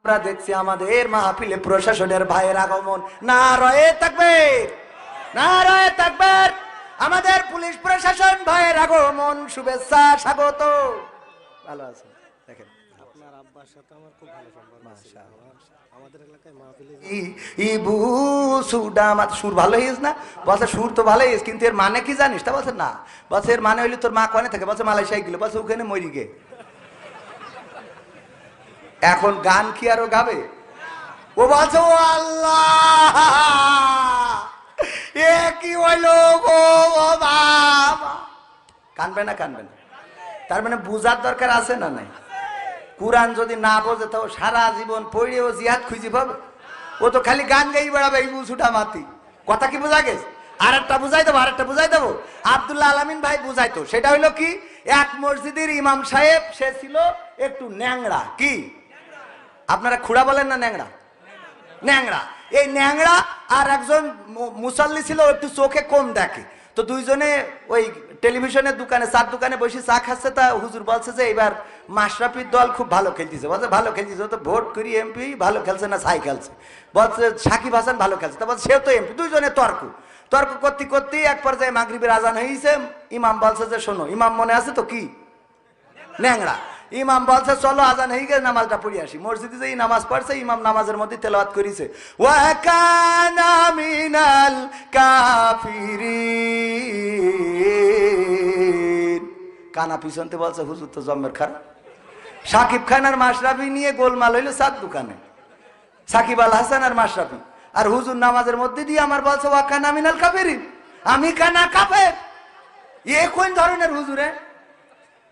আমরা দেখছি আমাদের মাহফিলে প্রশাসনের ভাইয়ের আগমন। নারায়ে তাকবীর, নারায়ে তাকবীর। আমাদের পুলিশ প্রশাসন ভাইয়ের আগমন, শুভেচ্ছা, স্বাগত। ভালো আছেন? দেখেন আপনার আব্বার সাথে আমার খুব ভালো সম্পর্ক। মাশাআল্লাহ। আমাদের এলাকায় মাহফিলে ইবু সুডামাত সুর ভালো হইস না? বলছে সুর তো ভালো হইস, কিন্তু এর মানে কি জানিস? তা বলছে না। বলছে এর মানে হইলে তোর মা কোনে থাকে? বলছে মালয়েশিয়ায় গেল। বলছে ওখানে মরি গে। এখন গান কি আরো গাবে? ও বলছে ও আল্লাহ, এ কি হইলো গো বাবা। কানবে না? কানবে না? তার মানে বুঝার দরকার আছে না নাই? কুরআন যদি না বোঝে তো সারা জীবন পড়েও জিহাদ খুঁজি পাবে? ও তো খালি গান গাই বেড়াবে এই বুঝুটা মাতি। কথা কি বোঝা গেছে? আর একটা বুঝাই দেবো, আর একটা বুঝাই দেবো। আব্দুল্লাহ আলামিন ভাই বুঝাইতো, সেটা হইলো কি, এক মসজিদের ইমাম সাহেব, সে ছিল একটু ন্যাংরা। কি আপনারা খুড়া বলেন না ন্যাংরা? ন্যাংরা। এই ন্যাংরা আর একজন মুসাল্লি ছিল, একটু চোখে কম দেখে। তো দুইজনে ওই টেলিভিশনের দোকানে, চার দোকানে বসে চা খাচ্ছে। তা হুজুর বলছে যে এবার মাশরাফির দল খুব ভালো খেলতেছে। বলছে ভালো খেলতেছে, তো ভোট করি এমপি ভালো খেলছে না ছাই খেলছে? বলছে সাকিব হাসান ভালো খেলছে। তা বলছে সেও তো এমপি। দুইজনে তর্ক তর্ক করতে করতে এক পর্যায়ে মাগরিবের আজান হয়েছে। ইমাম বলছে যে শোনো, ইমাম মনে আছে তো? কি ন্যাংরা। ইমাম বলছে চলো আজান হয়ে গেছে, নামাজটা পড়ে আসি। মসজিদে যেই নামাজ পড়ছে, ইমাম নামাজের মধ্যে তেলাওয়াত করেছে, ওয়া কানা মিনাল কাফিরিন। কানা পিছনতে বলছে হুজুর তো জম্মের খারাপ। সাকিব খান আর মাশরাফি নিয়ে গোলমাল হইলো চার দোকানে, সাকিব আল হাসান আর মাশরাফি। আর হুজুর নামাজের মধ্যে দিয়ে আমার বলছে ওয়া কানা মিনাল কাফিরিন, আমি কানা কাফের। এ কোন ধরনের হুজুরে?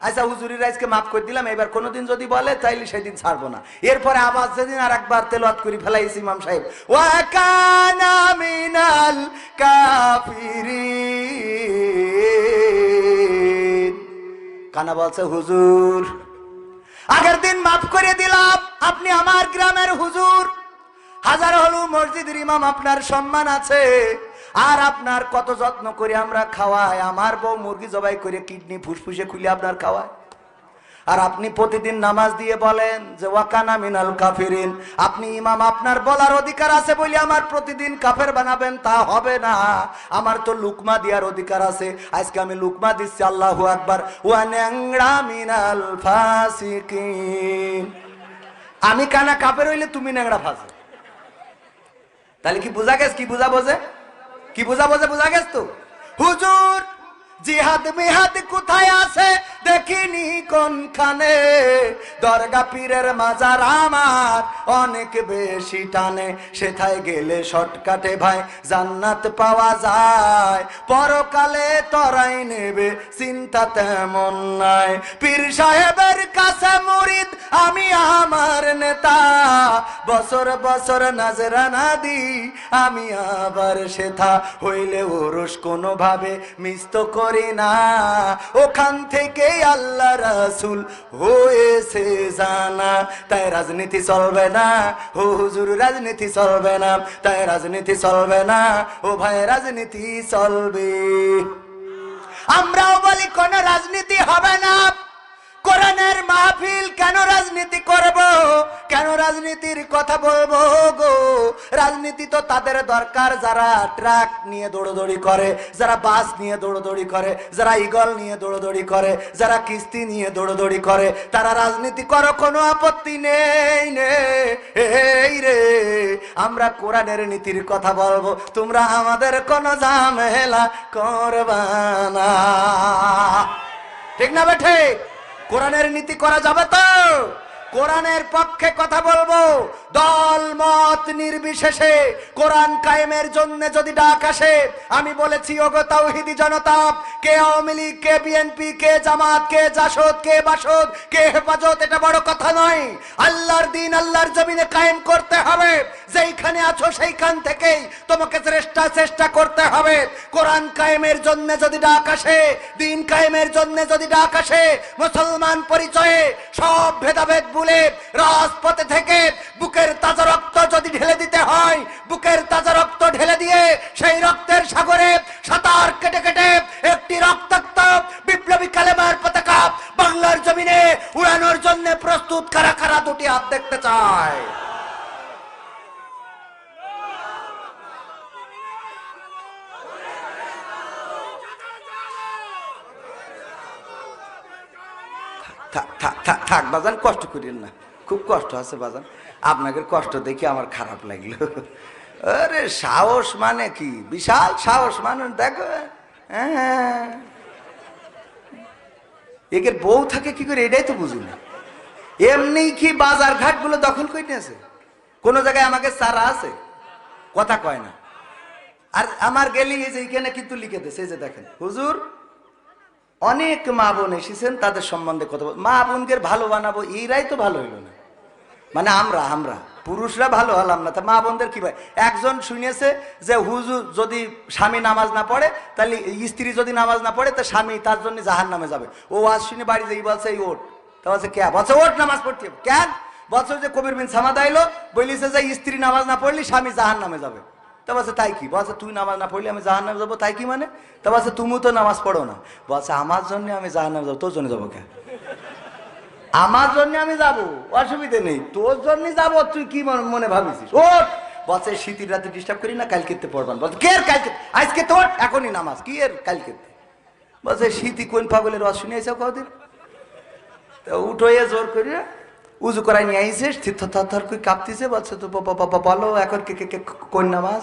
আচ্ছা হুজুরির আজকে মাফ করে দিলাম, এবার কোনোদিন যদি বলে তাইলে সেদিন ছাড়বো না। এরপরে আবার যেদিন আর একবার তেলাওয়াত করে ফেলাইছি ইমাম সাহেব, ওয়া কানা মিনাল কাফিরিন। কানা বলছে হুজুর আগের দিন মাফ করে দিলাম, আপনি আমার গ্রামের হুজুর, হাজার হলো মসজিদের ইমাম, আপনার সম্মান আছে। আর আপনার কত যত্ন করে আমরা খাওয়াই, আমার বউ মুরগি জবাই করে কিডনি ফুসফুসে খুলে আপনার খাওয়ায়। আর আপনি প্রতিদিন নামাজ দিয়ে বলেন যে ওয়াকানা মিনাল কাফিরিন। আপনি ইমাম, আপনার বলার অধিকার আছে বলে আমার প্রতিদিন কাফের বানাবেন তা হবে না। আমার তো লুকমা দেওয়ার অধিকার আছে, আজকে আমি লুকমা দিচ্ছি। আল্লাহু আকবার। ওয়া ন্যাংরা মিনাল ফাসিকিন। আমি কানা কাফের হইলে তুমি ন্যাংরা ফাঁসে। তাহলে কি বোঝা গেছে? কি বোঝা বোঝে? কি বোঝা বোঝে? বোঝা গেছে তো? হুজুর জিহাদ মিহাদ কোথায় আছে দেখিনি কোনখানে, দরগা পীরের মাজার আমার অনেক বেশি টানে, সেথায় গেলে শর্টকাটে ভাই জান্নাত পাওয়া যায়, পরকালে তরাই নেবে চিন্তা তেমন নাই। পীর সাহেবের কাছে মুরিদ আমি আমার নেতা, বছর বছর নাজরানা দি আমি আবার সেথা, হইলে ওরস কোনো ভাবে মিস্ত করি না, ওখান থেকে আল্লাহ রাসূল হয়েছে জানা। তাই রাজনীতি চলবে না ও হুজুর, রাজনীতি চলবে না, তাই রাজনীতি চলবে না ও ভাই, রাজনীতি চলবে। আমরাও বলি কোন রাজনীতি হবে না। কোরআনের মাহফিল কেন রাজনীতি করব? কেন রাজনীতির কথা বলবো গো? রাজনীতি তো তাদের দরকার যারা ট্রাক নিয়ে দৌড়দৌড়ি করে, যারা বাস নিয়ে দৌড়দৌড়ি করে, যারা ইগল নিয়ে দৌড়দৌড়ি করে, যারা কিস্তি নিয়ে দৌড়দৌড়ি করে, তারা রাজনীতি করো, কোনো আপত্তি নেই এই রে। আমরা কোরআনের নীতির কথা বলবো, তোমরা আমাদের কোনো ঝামেলা করবা না। ঠিক না বেঠে? কোরআনের নীতি করা যাবে তো? কোরআনের পক্ষে কথা বলবো, দল মত নির্বিশেষে কোরআন কায়েমের জন্য যদি ডাক আসে, আমি বলেছি ওগো তাওহীদি জনতা, কে আওয়ামী লীগ, কে বিএনপি, কে জামাত, কে জাসদ, কে বাসদ, কে হেফাজত, এটা বড় কথা নয়। আল্লাহর দ্বীন আল্লাহর জমিনে কায়েম করতে হবে। যেইখানে আছো সেইখান থেকেই তোমাকে চেষ্টা করতে হবে। কোরআন কায়েমের জন্য যদি ডাক আসে, দ্বীন কায়েমের জন্য যদি ডাক আসে, মুসলমান পরিচয়ে সব ভেদাভেদ ভুলে রাজপথে থেকে বুকের তাজা রক্ত যদি ঢেলে দিতে হয়, বুকের তাজা রক্ত ঢেলে দিয়ে সেই রক্তের সাগরে সাঁতার কেটে কেটে একটি রক্তাক্ত বিপ্লবী কালেমার পতাকা বাংলার জমিনে উড়ানোর জন্য প্রস্তুত কারা কারা? দুটি হাত দেখতে চাই। থাক বাজান, কষ্ট করিল না, খুব কষ্ট আছে বাজান, আপনাদের কষ্ট দেখে আমার খারাপ লাগলো। আরে সাহস মানে কি, বিশাল সাহস মানে, দেখো হ্যাঁ, একের বউ থাকে কি করে এটাই তো বুঝি না। এমনি কি বাজার ঘাট গুলো দখল করে নিয়েছে, কোন জায়গায় আমাকে সারা আছে, কথা কয় না। আর আমার গেলি এই যে এখানে কিন্তু লিখে দিয়েছে, এই যে দেখেন হুজুর অনেক মা বোন এসেছেন, তাদের সম্বন্ধে কথা বল, মা বোনকে ভালো বানাবো, এরাই তো ভালো হইল না, মানে আমরা পুরুষরা ভালো হলাম না, তা মা বোনদের কি ভাই। একজন শুনেছে যে হুজুর যদি স্বামী নামাজ না পড়ে, তাহলে স্ত্রী যদি নামাজ না পড়ে, তা স্বামী তার জন্য জাহান নামে যাবে। ও আজ শুনে বাড়ি যাই বলছে এই ওঠ, তা বলছে কে, বলছে ওঠ নামাজ পড়তে হবে। কেন বলছে যে কবির বিন সামাদা এলো বলিছে যে স্ত্রী নামাজ না পড়লে স্বামী জাহান নামে যাবে। তা বলছে তাই কি, বলছে তুই নামাজ না পড়লে আমি জাহান নামে যাবো, তাই কি মানে। তা বলছে তুমি তো নামাজ পড়ো না, বলছে আমার জন্য আমি জাহান নামে যাবো, তোর জন্য যাবো কে, আমার জন্য আমি যাবো, অসুবিধে নেই, তোর জন্য যাবো, তুই কি মনে ভাবিছিস। ওঠ, বলছে শীতের রাতে ডিস্টার্ব করি না, কালকে পড়বান। বলছে কে কালকে, আজকে তোর এখনই নামাজ, কি এর কালকে। বলছে শীতই কোন পাগলের রস শুনে আইসা কদিন, তা উঠোয়ে জোর করে উজু করাই নিয়ে আইসে, থর করে কাঁপতেছে। বলছে তো বলো এখন কোন নামাজ,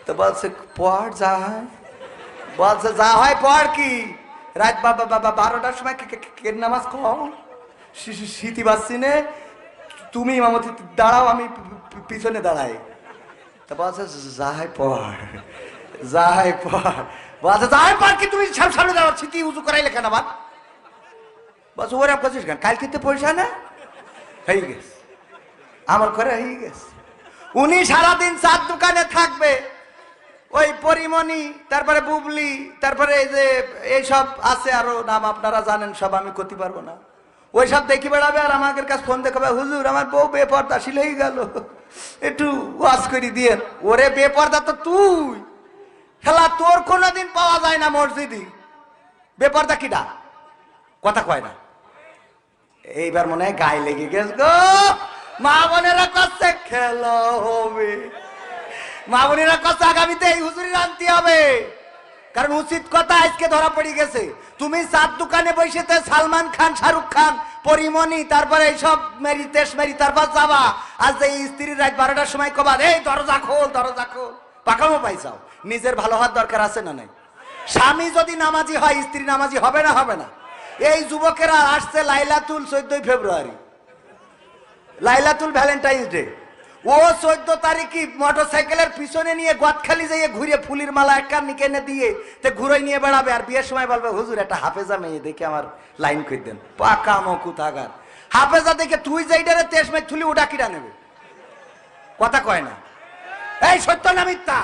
তো বলছে পড় যা হয়, বলছে যা হয় পড় কি, রাত 12টার সময় নামাজ কম, শীতি বাজছি নে, তুমি ইমামতি দাঁড়াও, আমি পিছনে দাঁড়াই। তা বলছে যা হয় পড়, যা হয় পড়, বলছে যা হয় পড় কি, তুমি সামনে দাঁড়াও, শীতি উজু করাইলে কেন আবার, বলছে ওরা করছিস কেন, কালকে তো পয়সা না হয়ে গেছে, আমার ঘরে হয়ে গেছে। উনি সারাদিন চার দোকানে থাকবে, ওই পরিমণি, তারপরে বুবলি, তারপরে এই যে এইসব আছে আরো নাম আপনারা জানেন সব, আমি করতে পারবো না, ওই সব দেখি বেড়াবে। আর আমাদের কাছে ফোন দেখাবে, হুজুর আমার বউ বেপর্দাশীল হয়ে গেল, একটু ওয়াজ করে দিয়েন। ওরে বেপর্দা তো তুই, খেলা তোর কোনোদিন পাওয়া যায় না মসজিদে, বেপর্দা কিডা, কথা কয় না। এইবার মনে হয় গায়ে লেগে গেছে গো, মা বোনেরা কাছে খেলা হবে, মা বোনেরা কাছে আগামীতে এই হুজুরি আনতে হবে, কারণ উচিত কথা আজকে ধরা পড়ে গেছে। তুমি চার দোকানে বসেতে সালমান খান, শাহরুখ খান, পরিমণি, তারপরে এইসব মেরি তেস মেরি, তারপর যাবা আজ এই স্ত্রীর রাত 12টার সময় কবার এই দরজা খোল, দরজা খোল, পাকামো পাইছাও। নিজের ভালো হওয়ার দরকার আছে না নাই? স্বামী যদি নামাজি হয়, স্ত্রী নামাজি হবে না, হবে না? এই যুবকেরা আসছে লাইলাতুল 14 ফেব্রুয়ারি, লাইলাতুল ভ্যালেন্টাইন্স ডে, ও 14 তারিখই মোটর সাইকেলের পিছনে নিয়ে গদখালি যাইয়ে ঘুরে ফুলির মালা একটা নিকে এনে দিয়ে তে ঘুরাই নিয়ে বেড়াবে, আর বিয়ের সময় বলবে হুজুর একটা হাফেজা মেয়ে দেখে আমার লাইন করে দেন, পাকা মকু থাকার হাফেজা দেখে তুই যাইটারে তেজ মেয়ে থুলি ওটা কিনা নেবে, কথা কয় না। এই সত্য না মিথ্যা?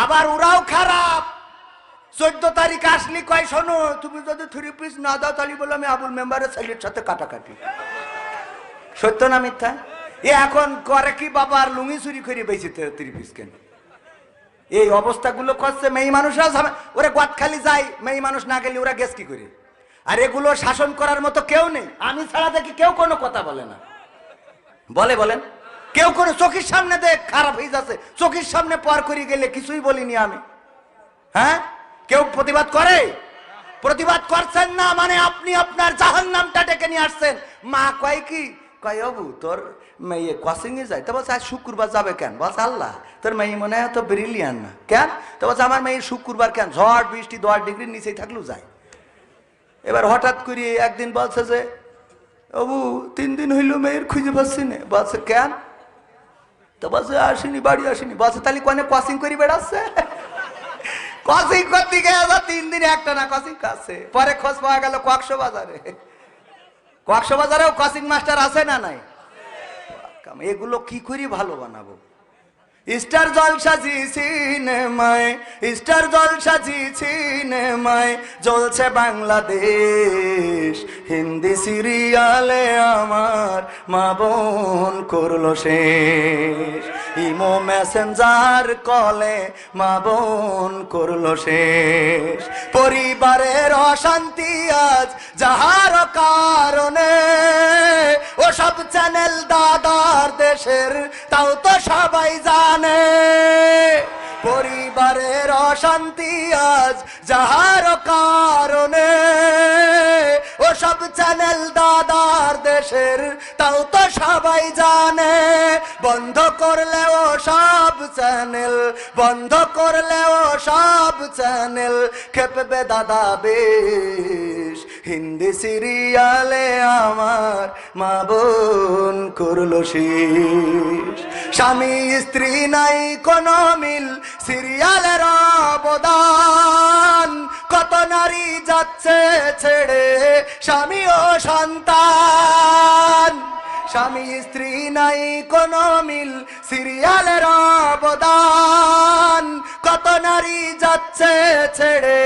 আবার ওরাও খারাপ, 14 তারিখ আসলি কয় শোনো তুমি যদি 3 পিস না দাও তাহলে বলো আমি আবুল মেম্বারের ছেলের সাথে কাটাকাটি, সত্য না মিথ্যা? এ এখন করে কি বাবা, লুঙ্গি চুরি করে বেশি 3 পিস কেন? এই অবস্থাগুলো করছে মেয়ে মানুষরা, ওরা গদখালি যায়, মেয়ে মানুষ না গেলে ওরা গেছ কি করে? আর এগুলো শাসন করার মতো কেউ নেই, আমি ছাড়া দেখি কেউ কোনো কথা বলে না, বলে বলেন কেউ কোনো, চোখের সামনে দেখ খারাপ হয়ে যাচ্ছে, চোখের সামনে পার করে গেলে কিছুই বলিনি আমি, হ্যাঁ? কেউ প্রতিবাদ করে? প্রতিবাদ করছেন না মানে আপনি আপনার জাহান্নামটা ডেকে নিয়ে আসছেন। মা কয় কি, কয় বাবু তোর মেয়ে কোচিং এ যায়, তো বলছে আজ শুক্রবার যাবে কেন? বলছে আল্লাহ তোর মেয়ে মনে হয় তো ব্রিলিয়ান্ট না, কেন? তো বলছে আমার মেয়ে শুক্রবার কেন, ঝড় বৃষ্টি 10 ডিগ্রির নিচেই থাকলেও যায়। এবার হঠাৎ করে একদিন বলছে যে বাবু 3 দিন হইলো মেয়ের খুঁজে পাচ্ছি না। বলছে কেন? তো বলছে আসেনি, বাড়ি আসেনি। বলছে তাহলে কোনে কোচিং করে বেড়াচ্ছে? কোচিং করতে গিয়ে 3 দিন একটা না কোচিং কাছে, পরে খোঁজ পাওয়া গেল কক্সবাজারে, কক্সবাজারেও কোচিং মাস্টার আছে না নাই? এগুলো কি করে ভালো বানাবো? স্টার জলসা জি সিনেমায়, স্টার জলসা জি সিনেমায় জ্বলছে বাংলাদেশ, হিন্দি সিরিয়ালে আমার মা বোন করলো শেষ, ইমো মেসেঞ্জার কলে মা বোন করলো শেষ। পরিবারের অশান্তি আজ যাহার কারণে, ও সব চ্যানেল দাদার দেশের তাও তো সবাই জানে। পরিবারের অশান্তি আজ যাহার কারণে, ও সব চ্যানেল দাদার দেশের তাও তো সবাই জানে। বন্ধ করলে ও সব চ্যানেল, বন্ধ করলে ও সব চ্যানেল খেপবে দাদা বেশ। হিন্দি সিরিয়ালে আমার মা বোন করলো শেষ। স্বামী স্ত্রী নাই কোনো মিল, সিরিয়ালের অবদান। কত নারী যাচ্ছে ছেড়ে স্বামী ও সন্তান। স্বামী স্ত্রী নাই কোনো মিল, সিরিয়ালের অবদান। কত নারী যাচ্ছে ছেড়ে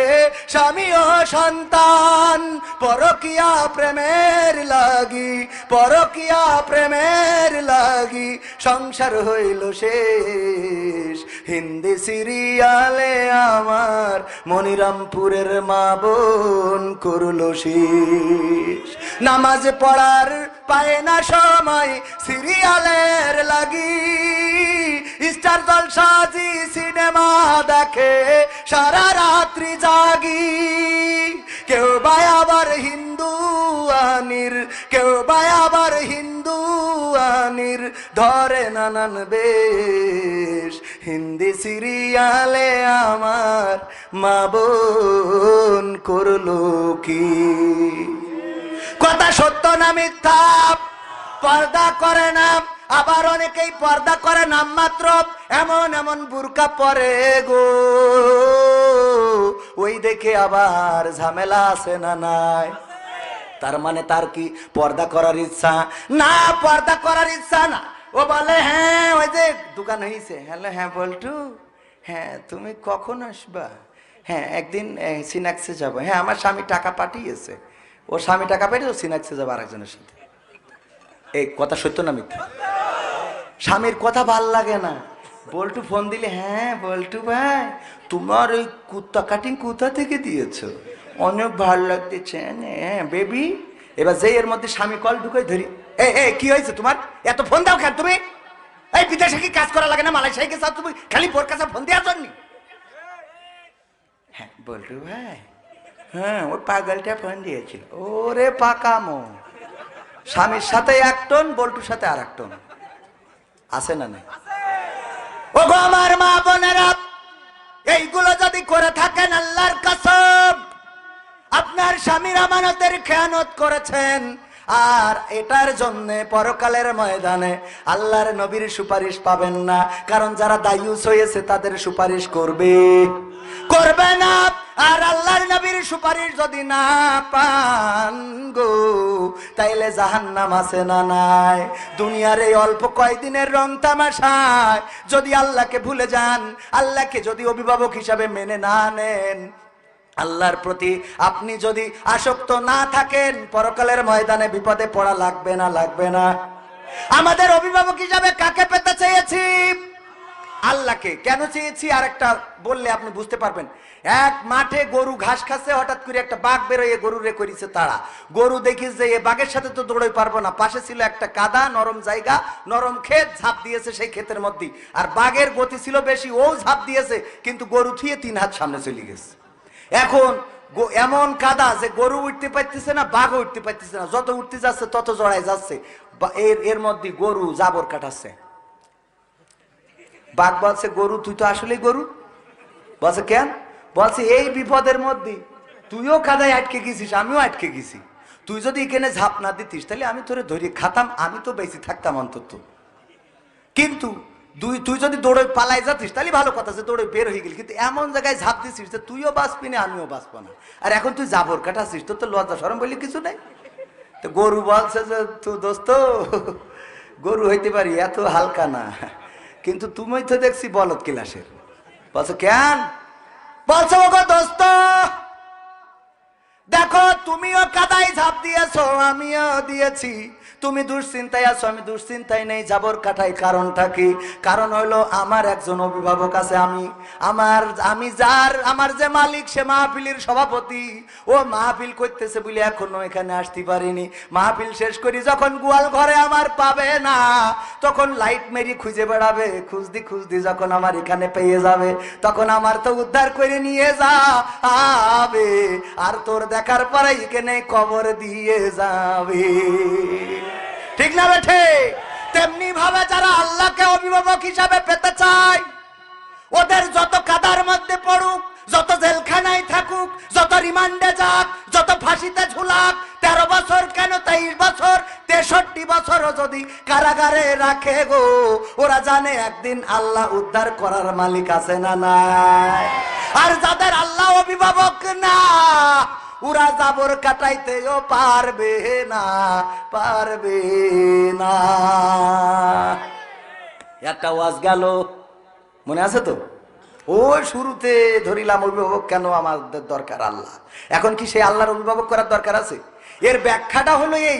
স্বামী ও সন্তান। পরকিয়া প্রেমের লাগি, পরকিয়া প্রেমের লাগি সংসার হইল শেষ। হিন্দি সিরিয়ালে আমার মনিরামপুরের মা বোন করলো শেষ। নামাজ পড়ার পায় না সময় সিরিয়ালের লাগি, স্টার জলসাজি সিনেমা দেখে সারা রাত্রি জাগি। কেউ বা আবার হিন্দু আনির, কেউ বা আবার হিন্দু আনির ধরে নানান বেশ। হিন্দি সিরিয়ালে আমার মা বোন করলো কি? কথা সত্য না মিথ্যা পর্দা করে না, আবার অনেকেই পর্দা করে নামমাত্র। এমন এমন বুরকা পরে গো, ওই দেখে আবার ঝামেলা আছে না নাই? তার মানে তার কি পর্দা করার ইচ্ছা না? পর্দা করার ইচ্ছা না। ও বলে হ্যাঁ ওই যে দোকান হয়েছে। হ্যালো, হ্যাঁ বল্টু, হ্যাঁ তুমি কখন আসবা? হ্যাঁ একদিন সিনাক্সে যাবো। হ্যাঁ আমার স্বামী টাকা পাঠিয়েছে। ওর স্বামী টাকা পাঠিয়ে সিনাক্সে যাবো আরেকজনের সাথে। এই কথা সত্য না মিথ্যা? স্বামীর কথা ভাল লাগে না। বল্টু ফোন দিলে, হ্যাঁ বল্টু ভাই তোমার ওই কুত্তা কাটিং কোথা থেকে দিয়েছো? অনেক ভালো লাগতেছে। হ্যাঁ বেবি। এবার যে এর মধ্যে স্বামী কল ঢুকে ধরি, এ কি হয়েছে তোমার? এত ফোন দাও কেন তুমি? এই বিদেশে কি কাজ করা লাগে না? মালয়েশিয়ায় গেছো তুমি খালি বোর কাছে ফোন দেওয়ার জন্য? হ্যাঁ বল্টু ভাই, হ্যাঁ ওই পাগলটা ফোন দিয়েছিল। ওরে পাকামো, স্বামীর সাথে এক টন, বল্টুর সাথে আর এক টন। আছে না নাই? ও গো আমার মা বোনেরা, এইগুলো যদি করে থাকেন আল্লাহর কসম আপনার স্বামীর আমানতের খেয়ানত করেছেন। আর এটার জন্য পরকালের ময়দানে আল্লাহর নবীর সুপারিশ পাবেন না। কারণ যারা দায়ুস হয়েছে তাদের সুপারিশ করবে না। আর আল্লাহর নবীর সুপারিশ যদি না পান গো, তাইলে জাহান্নাম আছে না নাই? দুনিয়ার এই অল্প কয়দিনের রং তামাশায় যদি আল্লাহকে ভুলে যান, আল্লাহকে যদি অভিভাবক হিসাবে মেনে না নেন, আল্লাহর প্রতি আপনি যদি আসক্ত না থাকেন, পরকালের ময়দানে বিপদে পড়া লাগবে না? লাগবে না? আমাদের অভিভাবক হিসাবে কাকে পেতে চেয়েছি? আল্লাহকে। কেন চেয়েছি আর একটা বললে আপনি বুঝতে পারবেন। এক মাঠে গরু ঘাস খাচ্ছে, হঠাৎ করে একটা বাঘ বেরোয় গরু রে করেছে তাড়া। গরু দেখিস যে এ বাঘের সাথে তো দৌড়ই পারবো না। পাশে ছিল একটা কাদা নরম জায়গা, নরম ক্ষেত, ঝাঁপ দিয়েছে সেই ক্ষেতের মধ্যে। আর বাঘের গতি ছিল বেশি, ও ঝাঁপ দিয়েছে, কিন্তু গরু থুয়ে 3 হাত সামনে চলে গেছে। এখন এমন কাদা যে গরু উঠতে পারতেছে না, বাঘও উঠতে পারতেছে না। যত উঠতে যাচ্ছে তত জড়াই যাচ্ছে। এর মধ্যে গরু জাবর কাটাচ্ছে। বাঘ বলছে, গরু তুই তো আসলেই গরু। বলছে কেন? বলছে এই বিপদের মধ্যে তুইও কাদায় আটকে গেছিস, আমিও আটকে গেছি। তুই যদি এখানে ঝাঁপ না দিতিস তাহলে আমি তোরে ধরে খাতাম, আমি তো বেঁচে থাকতাম অন্তত। কিন্তু তুই যদি দৌড়ে পালাই যাতিস তাহলে ভালো কথা, যে দৌড়ে বের হয়ে গেল। কিন্তু এমন জায়গায় ঝাঁপ দিছিস যে তুইও বাঁচবি না, আমিও বাঁচবো না। আর এখন তুই জাবর কাটাছিস, তোর তো লজ্জা শরম বলে কিছু নেই। তো গরু বলছে যে তুই দোস্ত, গরু হইতে পারি, এত হালকা না, কিন্তু তুমি তো দেখছি বলদ ক্লাসের। বলছো কেন? বলছো ওগো দোস্ত, দেখো তুমিও কাদায় ঝাঁপ দিয়েছো, আমিও দিয়েছি। তুমি দুশ্চিন্তায় আছো, আমি দুশ্চিন্তায় নেই, যাবর কাটাই। কারণটা কি? কারণ হলো আমার একজন অভিভাবক আছে। আমি আমার যে মালিক, সে মাহফিলের সভাপতি। ও মাহফিল করতেছে বলে এখনো এখানে আসতে পারিনি। মাহফিল শেষ করি যখন গোয়াল ঘরে আমার পাবে না, তখন লাইট মেরি খুঁজে বেড়াবে। খুঁজদি যখন আমার এখানে পেয়ে যাবে, তখন আমার তো উদ্ধার করে নিয়ে যাবে। আর তোর দেখার পরে এখানে কবর দিয়ে যাবে। ঠিক না বেঠে? তেমনি ভাবে যারা আল্লাহকে অভিভাবক হিসাবে পেতে চায়, ওদের যত কাদার মধ্যে পড়ুক, যত জেলখানায় থাকুক, যত রিমান্ডে যাক, যত ফাঁসিতে ঝুলাক, 13 বছর কেন 23 বছর, 63 বছরও যদি কারাগারে রাখে গো, ওরা জানে একদিন আল্লাহ উদ্ধার করার মালিক আছে না নাই। আর যাদের আল্লাহ অভিভাবক না, ওরা জাবর কাটাইতেও পারবে না। একটা ওয়াজ গেল, মনে আছে তো? ও শুরুতে ধরিলাম অভিভাবক কেন আমাদের দরকার আল্লাহ। এখন কি সেই আল্লাহর অভিভাবক করার দরকার আছে? এর ব্যাখ্যাটা হলো এই,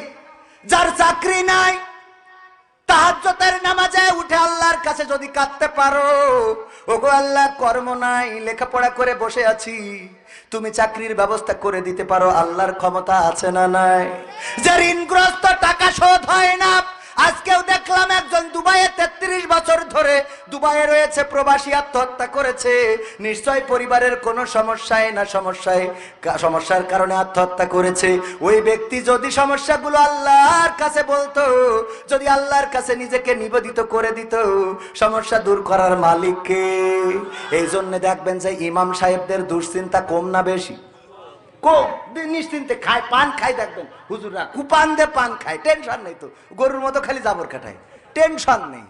যার চাকরি নাই, তাহাজ্জুদের নামাজে উঠে আল্লাহর কাছে যদি কাঁদতে পারো, ওগো আল্লাহ কর্ম নাই, লেখাপড়া করে বসে আছি, তুমি চাকরির ব্যবস্থা করে দিতে পারো, আল্লাহর ক্ষমতা আছে না নাই? যে ঋণগ্রস্ত, টাকা শোধ হয় না, আজকেও দেখলাম একজন দুবাইয়ে 33 বছর ধরে দুবাইয়ে রয়েছে, প্রবাসী, আত্মহত্যা করেছে। নিশ্চয় পরিবারের কোনো সমস্যার কারণে আত্মহত্যা করেছে। ওই ব্যক্তি যদি সমস্যাগুলো আল্লাহর কাছে বলতো, যদি আল্লাহর কাছে নিজেকে নিবেদিত করে দিত, সমস্যা দূর করার মালিককে। এই জন্য দেখবেন যে ইমাম সাহেবদের দুশ্চিন্তা কম না বেশি? কম। নিশ্চিন্তে খায়, পান খায়। দেখবেন হুজুররা কুপান দিয়ে পান খায়, টেনশন নেই তো, গরুর মতো খালি জাবর কাটায়, টেনশন নেই।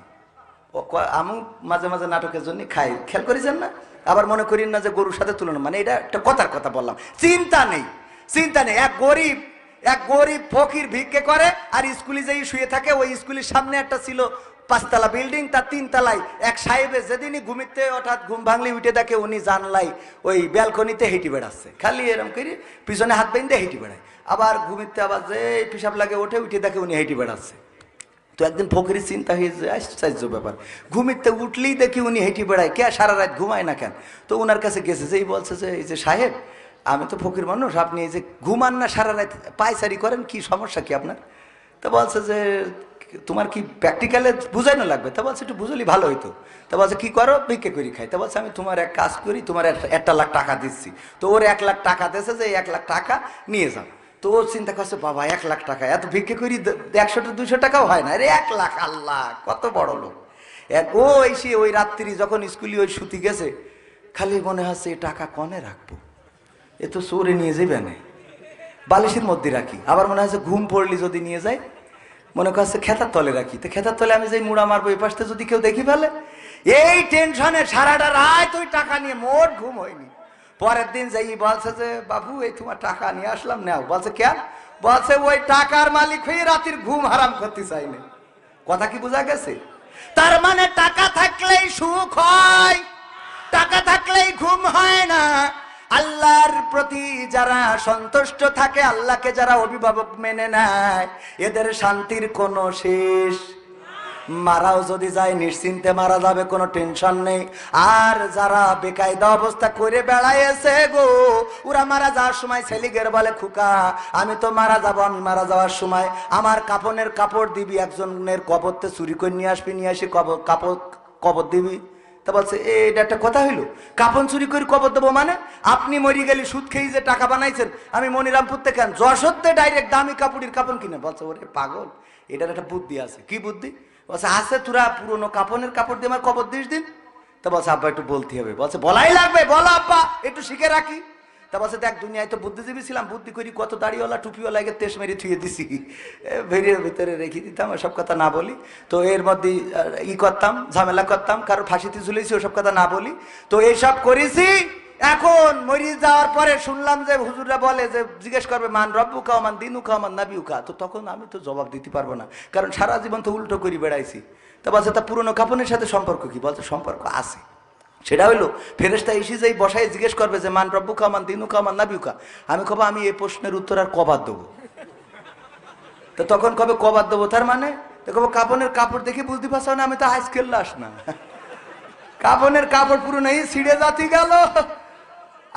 আমি মাঝে মাঝে নাটকের জন্য খাই, খেয়াল করেছেন না? আবার মনে করেন না যে গরুর সাথে তুলনা, মানে এটা একটা কথার কথা বললাম। চিন্তা নেই। এক গরিব ফকির ভিক্ষে করে আর স্কুলে যেই শুয়ে থাকে, ওই স্কুলের সামনে একটা ছিল 5 তলা বিল্ডিং, তার 3 তলায় এক সাহেবে যেদিনই ঘুমিতে হঠাৎ ঘুম ভাঙলে উঠে দেখে উনি জানলাই ওই ব্যালকনিতে হেঁটে বেড়াচ্ছে, খালি এরম করে পিছনে হাত বেঁধে হেঁটে বেড়ায়। আবার ঘুমিতে আবার যে পিসাব লাগে ওঠে, উঠে দেখে উনি হেঁটে বেড়াচ্ছে। তো একদিন ফকিরের চিন্তা হয়ে যায়, আশ্চর্য ব্যাপার, ঘুমিতে উঠলেই দেখি উনি হেঁটে বেড়ায়, কে সারা রাত ঘুমায় না কেন? তো ওনার কাছে গেছে, যেই বলছে যে এই যে সাহেব, আমি তো ফকির মানুষ, আপনি এই যে ঘুমান না সারা রাত, পায়চারি করেন, কি সমস্যা কি আপনার? তো বলছে যে তোমার কি প্র্যাকটিক্যালে বুঝাইনো লাগবে? তা বলছে একটু বুঝলি ভালো হইতো। তা বলছে কি করো? ভিক্ষে করি খাই। তা বলছে আমি তোমার এক কাজ করি, তোমার 1 লাখ টাকা দিচ্ছি। তো ওর 1 লাখ টাকা দিয়েছে যে 1 লাখ টাকা নিয়ে যাও। তো ও চিন্তা করছে, বাবা 1 লাখ টাকা, এত ভিক্ষে করি 100-200 টাকাও হয় না, আরে 1 লাখ, আল্লাহ কত বড় লোক। ও এসে ওই রাত্রি যখন স্কুলে ওই শুতি গেছে, খালি মনে হচ্ছে এই টাকা কনে রাখবো, এ তো চোরে নিয়ে যাবে না, বালিশের মধ্যে রাখি। আবার মনে হচ্ছে ঘুম পড়লি যদি নিয়ে যায়, মনে করছে খেতার তলে রাখি, তো খেতার তলে আমি যেই মুড়া মারবো, এই পাশে যদি কেউ দেখি ফেলে। এই টেনশনে সারাটা রাত ওই টাকা নিয়ে মোট ঘুম হয়নি। পরের দিন যাই বলছে যে বাবু এই তোমার টাকা নিয়ে আসলাম, নাও। বলছে কেন? বলছে ওই টাকার মালিক হয়ে রাতের ঘুম হারাম করতে চাইনি। কথা কি বোঝা গেছে? তার মানে টাকা থাকলেই সুখ হয়, টাকা থাকলেই ঘুম হয় না। আল্লাহর প্রতি যারা সন্তুষ্ট থাকে, আল্লাহকে যারা অভিভাবক মেনে নেয়, এদের শান্তির কোনো শেষ। মারাও যদি যায় নিশ্চিন্তে মারা যাবে, কোনো টেনশন নেই। আর যারা বেকায়দা অবস্থা করে বেড়াইছে গো, ওরা মারা যাওয়ার সময় ছেলিগের বলে, খুকা আমি তো মারা যাব, আমি মারা যাওয়ার সময় আমার কাফনের কাপড় দিবি, একজনের কবরতে চুরি করে নিয়ে আসবি, নিয়ে আসি কবর দিবি। তা বলছে এটা একটা কথা হইলো, কাফন চুরি করে কবর দেবো মানে? আপনি মরি গেলি সুদ খেয়ে যে টাকা বানাইছেন, আমি মনিরামপুর থেকে কেন যশোরতে ডাইরেক্ট দামি কাপড়ের কাপন কিনে। বলছে ওরে পাগল, এটার একটা বুদ্ধি আছে। কি বুদ্ধি? বলছে আছে, তোরা পুরোনো কাপনের কাপড় দিয়ে আমার কবর দিস দিন। তা বলছে আব্বা একটু বলতে হবে। বলছে বলাই লাগবে, বলো আব্বা একটু শিখে রাখি। তা বলছে দেখ দুনিয়ায় তো বুদ্ধিজীবী ছিলাম, বুদ্ধি করি কত দাড়িওয়ালা টুপিওয়ালা তেস মেরে থুয়ে দিছি, ভেরির ভিতরে রেখে দিতাম, সব কথা না বলি। তো এর মধ্যে করতাম, ঝামেলা করতাম, কারো ফাঁসিতে ঝুলেছি, ওসব কথা না বলি। তো এইসব করেছি। এখন মরি যাওয়ার পরে শুনলাম যে হুজুররা বলে যে জিজ্ঞেস করবে মান রব্বুকা মান দিনুকা মান নাবিউকা। তো তখন আমি তো জবাব দিতে পারবো না, কারণ সারা জীবন তো উল্টো করে বেড়াইছি। তা বলছে তা পুরোনো কাপনের সাথে সম্পর্ক কি? বলছে সম্পর্ক আছে। সেটা হইলো ফেরেশতা এসে যেই বসায় জিজ্ঞেস করবে যে মান রব্বুকা মান দিনুকা মান নাবিউকা, আমি কব আমি এই প্রশ্নের উত্তর আর কবার দেবো। তো তখন কবে কবার দেবো, তার মানে কব কাপনের কাপড় দেখে বুঝতে পারছো না আমি তো আজকের লাশ না, কাপনের কাপড় পুরো নেই ছিঁড়ে যাতি গেল,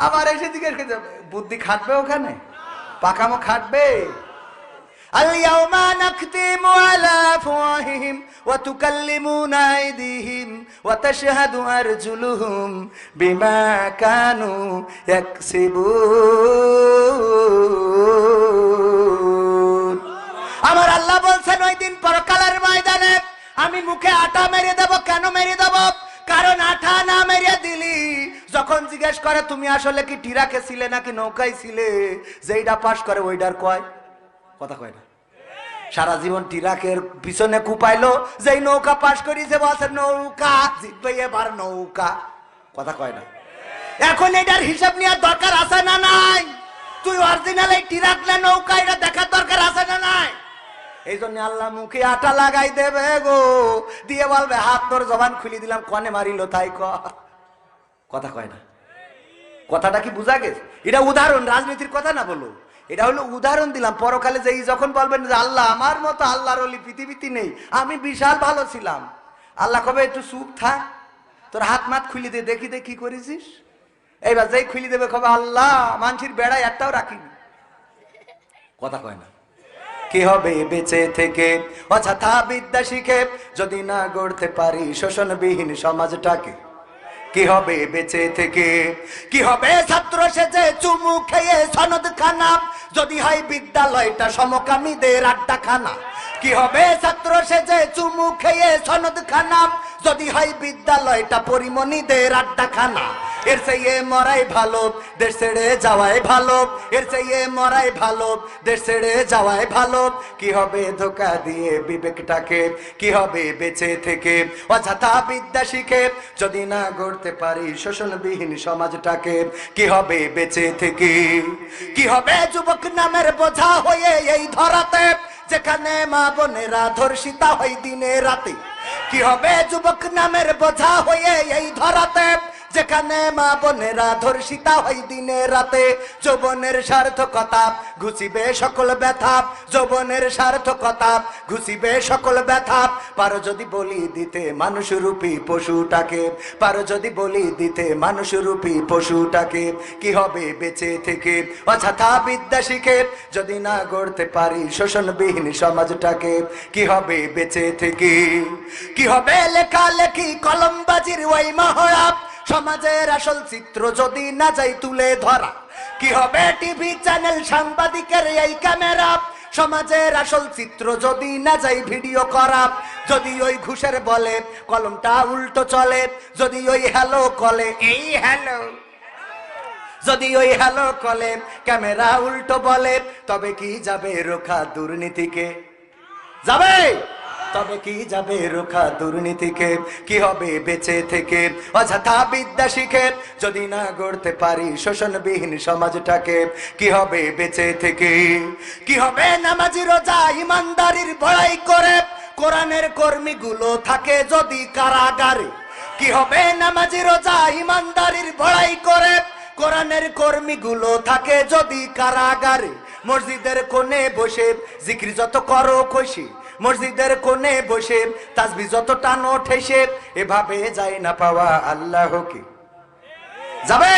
আবার এসে জিজ্ঞেস করছে বুদ্ধি খাটবে ওখানে, পাকামো খাটবে। اليوم نختم على أفواههم وتكلمنا أيديهم وتشهد أرجلهم بما كانوا يكسبون। আমার আল্লাহ বলছেন ওই দিন পরকালের ময়দানে আমি মুখে আটা মেরে দেব। কেন মেরে দেব? কারণ আঠা না মেরে দিলি যখন জিজ্ঞেস করে তুমি আসলে কি টিরাকে ছিলে নাকি নৌকায় ছিলে, যেইটা পাশ করে ওইটার কয় কথা কয় না। সারা জীবন টিরাকের পিছনে কুপাইলো, যেই নৌকা পাশ করিছে বলছে নৌকা জিতবে এবার নৌকা, কথা কয় না। এখন এটার হিসাব নেওয়ার দরকার আছে না নাই? তুই অরিজিনাল এই টিরাক না নৌকা এটা দেখার দরকার আছে না নাই? এই জন্য আল্লাহ মুখে আটা লাগাই দেবে গো, দিয়ে বলবে হাত তোর জবান খুলে দিলাম, কনে মারিল তাই কথা কয় না। কথাটা কি বুঝা গেছে? এটা উদাহরণ, রাজনীতির কথা না বলো, এটা হলো উদাহরণ দিলাম। পরকালে যে যখন বলবেন যে আল্লাহ আমার মতো আল্লাহর ওলি পৃথিবীতে নেই, আমি বিশাল ভালো ছিলাম, আল্লাহ কবে একটু চুপ থাক, তোর হাত মাত খুলে দে দেখি দে কি করেছিস। এইবার যেই খুলে দেবে কবে আল্লাহ মানসির বেড়ায় একটাও রাখিনি, কথা কয় না। কি হবে বেঁচে থেকে অযথা বিদ্যা শিখে যদি না গড়তে পারি শোষণবিহীন সমাজটাকে? কি হবে বেঁচে থেকে? কি হবে ছাত্র সেজে চুমু খেয়ে সনদ খানা যদি হয় বিদ্যালয়টা সমকামীদের আড্ডাখানা? কি হবে ছাত্র সেজে চুমু খেয়ে সনদ খানা যদি হয় বিদ্যালয়টা পরিমণিদের আড্ডাখানা? এর চেয়ে মরাই ভালো দেশ ছেড়ে যাওয়াই ভালো, এর চেয়ে মরাই ভালো দেশ ছেড়ে যাওয়াই ভালো। কি হবে ধোকা দিয়ে বিবেকটাকে? কি হবে বেঁচে থেকে অযথা বিদ্যা শিখে যদি না গড়তে পারি শোষণবিহীন সমাজটাকে? কি হবে বেঁচে থেকে? কি হবে যুবক নামের বোঝা হয়ে এই ধরাতে যেখানে মা বোনেরা ধর্ষিতা হয় দিনে রাতে? কি হবে যুবক নামের বোঝা হয়ে এই ধরাতে যেখানে মা বোনেরা ধর্ষিতা হয় দিনে রাতে? যৌবনের সার্থকতা ঘুচিবে সকল ব্যথা, যৌবনের সার্থকতা ঘুচিবে সকল ব্যথা। পারো যদি বলি দিতে মানুষরূপী পশুটাকে, পারো যদি বলি দিতে মানুষরূপী পশুটাকে? কি হবে বেঁচে থেকে অযথা বিদ্যা শিখে যদি না গড়তে পারি শোষণবিহীন সমাজটাকে? কি হবে বেঁচে থেকে? কি হবে লেখালেখি কলমবাজির ওই মহড়া সমাজের আসল চিত্র যদি না যাই তুলে ধরা? কি হবে টিভি চ্যানেল সাংবাদিকের এই ক্যামেরা সমাজের আসল চিত্র যদি না যাই ভিডিও করা? যদি ওই ঘুষের বলে কলমটা উল্টো চলে, যদি ওই হ্যালো কলে এই হ্যালো, যদি ওই হ্যালো কলে ক্যামেরা উল্টো বলে, তবে কি যাবে রোখা দুর্নীতিকে? যাবে? তবে কি যাবে রোখা দুর্নীতিকে? কি হবে বেঁচে থেকে অযথা বিদ্যা শিখে যদি না গড়তে পারি শোষণবিহীন সমাজটাকে? কি হবে বেঁচে থেকে? কি হবে নামাজি রোজা ইমানদারির বড়াই করে কোরআনের কর্মীগুলো থাকে যদি কারাগারে? কি হবে নামাজি রোজা ইমানদারির বড়াই করে কোরআনের কর্মীগুলো থাকে যদি কারাগারে? মসজিদের কোণে বসে জিকির যত করো খুশি, মসজিদের কোণে বসে তাসবিহ যত টানো ঠেসে, এভাবে যায় না পাওয়া আল্লাহকে? যাবে?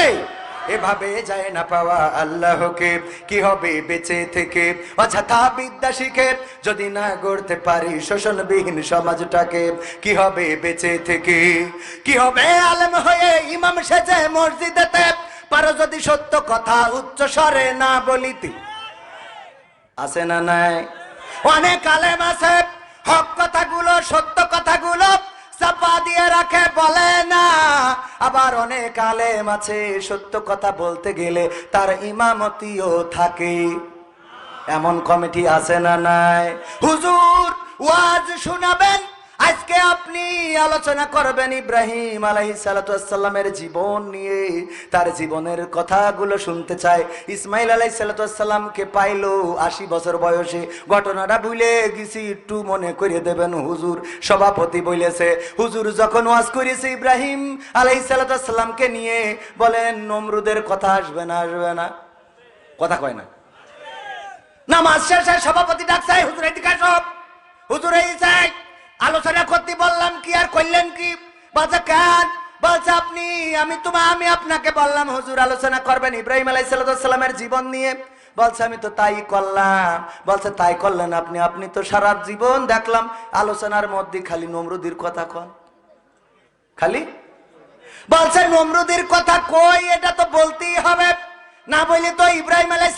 এভাবে যায় না পাওয়া আল্লাহকে। কি হবে বেঁচে থেকে অযথা বিদ্যা শিখে যদি না গড়তে পারি শোষণবিহীন সমাজটাকে? কি হবে বেঁচে থেকে? কি হবে আলেম হয়ে ইমাম সেজে মসজিদেতে পারো যদি সত্য কথা উচ্চ স্বরে না বলিতে? আছে না নাই? অনেক আলেম আছে হক কথাগুলো সত্য কথাগুলো চাপা দিয়ে রাখে বলে না, আবার অনেক আলেম আছে সত্য কথা বলতে গেলে তার ইমামতিও থাকে। এমন কমিটি আছে না নাই? হুজুর ওয়াজ শোনাবেন, আজ আজকে আপনি আলোচনা করবেন ইব্রাহিম আলাইহিস সালাতু ওয়াস সালামের জীবন নিয়ে। তার জীবনের কথাগুলো শুনতে চাই। ইসমাইল আলাইহিস সালাতু ওয়াস সালামকে পাইলো 80 বছর বয়সে। ঘটনাটা ভুলে গেছি, একটু মনে করে দেবেন হুজুর। সভাপতি বলেছে, হুজুর যখন ওয়াজ করেছে ইব্রাহিম আলাইহিস সালাতু ওয়াস সালামকে নিয়ে, বলেন নমরুদের কথা আসবে না? আসবে না? কথা কয় না। নামাজ শেষে সভাপতি ডাকছে, হুজুর এদিকে আসো। হুজুর এই চাই আলোচনা করতে বললাম কি আর করলেন কি? বলছে কেন? বলছে আমি আপনাকে বললাম হুজুর আলোচনা করবেন ইব্রাহিম আলাইহিস সালামের জীবন নিয়ে। বলছে আমি তো তাই করলাম। বলছে তাই করলেন আপনি তো সারা জীবন দেখলাম আলোচনার মধ্যে খালি নমরুদের কথা কন, খালি। বলছে নমরুদের কথা কই, এটা তো বলতেই হবে, না বলি তো ইব্রাহিম আলাইহিস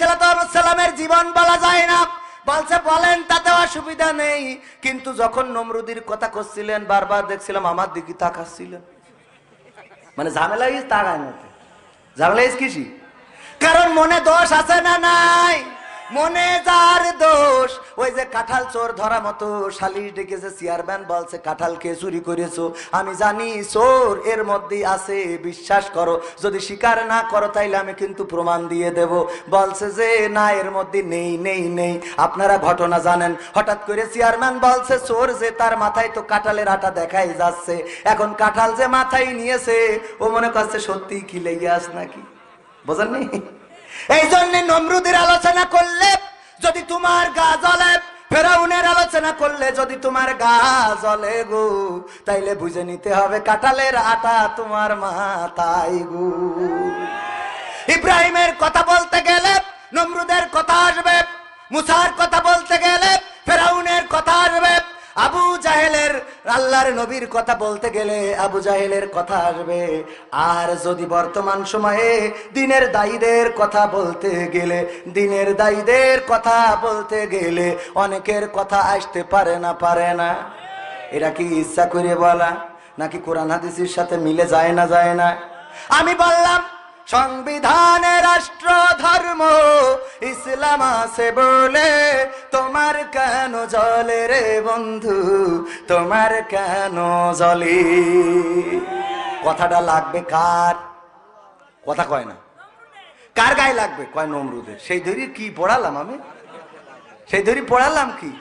সালামের জীবন বলা যায় না। বলছে বলেন, তাতে অসুবিধা নেই, কিন্তু যখন নমরুদের কথা করছিলেন বারবার দেখছিলাম আমার দিকে তাকাচ্ছিলেন। মানে ঝামেলা তাকায় না, ঝামেলা কিসি? কারণ মনে দোষ আছে না নাই? মনে যার দোষ, ওই যে কাঁঠাল চোর ধরা মতো সালিশ ডেকেছে চেয়ারম্যান, বলছে কাঁঠাল কে চুরি করেছো? আমি জানি চোর এর মধ্যে আছে, বিশ্বাস করো, যদি স্বীকার না করো তাইলে আমি কিন্তু প্রমাণ দিয়ে দেব। বলছে যে না, এর মধ্যে নেই নেই নেই। আপনারা ঘটনা জানেন, হঠাৎ করে চেয়ারম্যান বলছে চোর যে, তার মাথায় তো কাঁঠালের আটা দেখাই যাচ্ছে। এখন কাঁঠাল যে মাথায় নিয়েছে ও মনে করছে সত্যি কি লেগে আস নাকি, বোঝেননি? এই জন্য নমরুদের আলোচনা করলে যদি তোমার গা জ্বলে, ফেরাউনের আলোচনা করলে যদি তোমার গা জ্বলে গো, তাইলে বুঝে নিতে হবে কাঁঠালের আটা তোমার মাথায় গো। ইব্রাহিমের কথা বলতে গেলে নমরুদের কথা আসবে, মুসার কথা বলতে গেলে ফেরাউনের কথা আসবে, আবু জাহেলের আল্লাহর নবীর কথা বলতে গেলে আবু জাহেলের কথা আসবে। আর যদি বর্তমান সময়ে দিনের দায়ীদের কথা বলতে গেলে, দিনের দায়ীদের কথা বলতে গেলে অনেকের কথা আসতে পারে না, পারে না। এটা কি ইচ্ছা করে বলা নাকি কোরআন হাদিসের সাথে মিলে যায় না, যায় না? আমি বললাম সংবিধানে রাষ্ট্র ধর্ম ইসলাম আছে বলে তোমার কেন জ্বলে রে বন্ধু, তোমার কেন জ্বলে? কথাটা লাগবে কার? কথা কয় না। কার গায়ে লাগবে? কয় নমরুদের। সেই ধরি কি পড়ালাম আমি, সেই ধরি পড়ালাম কি?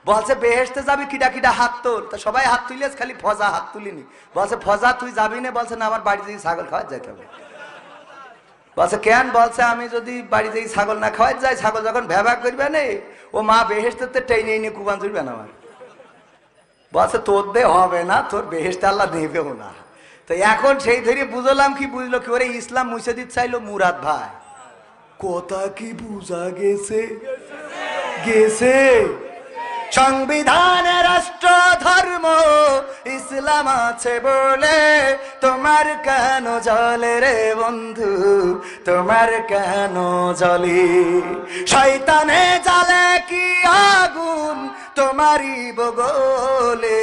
বলছে বেহেশতে যাবি, কিডা কিডা হাত তোল। তা সবাই হাত তুলিস, খালি ফজা হাত তুলিনি। বলছে ফজা তুই যাবি না? বলছে না, আমার বাড়ি থেকে ছাগল খাওয়া যাইতে হবে। বলছে কেন? বলছে আমি যদি বাড়ি থেকে ছাগল না খাওয়াই যাই, ছাগল যখন ভ্যাভা করবে না, ও মা বেহেশতে টেনে নিয়ে কুবান চুরবে না আমার। বলছে তোর দে হবে না, তোর বেহেশতে আল্লাহ দেবেও না। তো এখন সেই ধরে বুঝলাম কি, বুঝলো কি, ওরে ইসলাম মুছে দিতে চাইলো মুরাদ ভাই। কথা কি বুঝা গেছে? গেছে। সংবিধানে রাষ্ট্র ধর্ম ইসলাম আছে বলে তোমার কেন জ্বলে রে বন্ধু, তোমার কেন জ্বলে? শয়তানে জ্বালে কি আগুন তোমারই বগলে,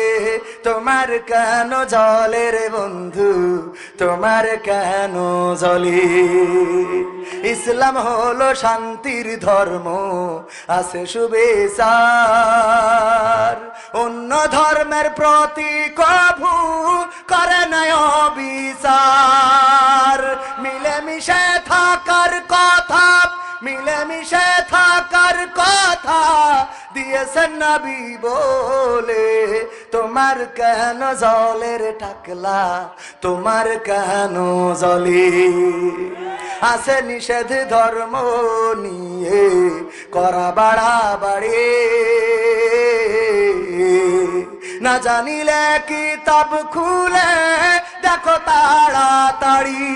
তোমার কেন জ্বলে রে বন্ধু, তোমার কেন জ্বলে? ইসলাম হলো শান্তির ধর্ম, আছে সুবিচার, অন্য ধর্মের প্রতি কভু করে না অবিচার। মিলেমিশে থাকার কথা, মিলেমিশে থাকার কথা দিয়েছেন নবী বলে, তোমার কেন জ্বলে রে টাকলা, তোমার কেন জ্বলে? আছে নিষেধ ধর্ম নিয়ে করা বাড়াবাড়ি, না জানিলে কিতাব খুলে দেখো তাড়াতাড়ি।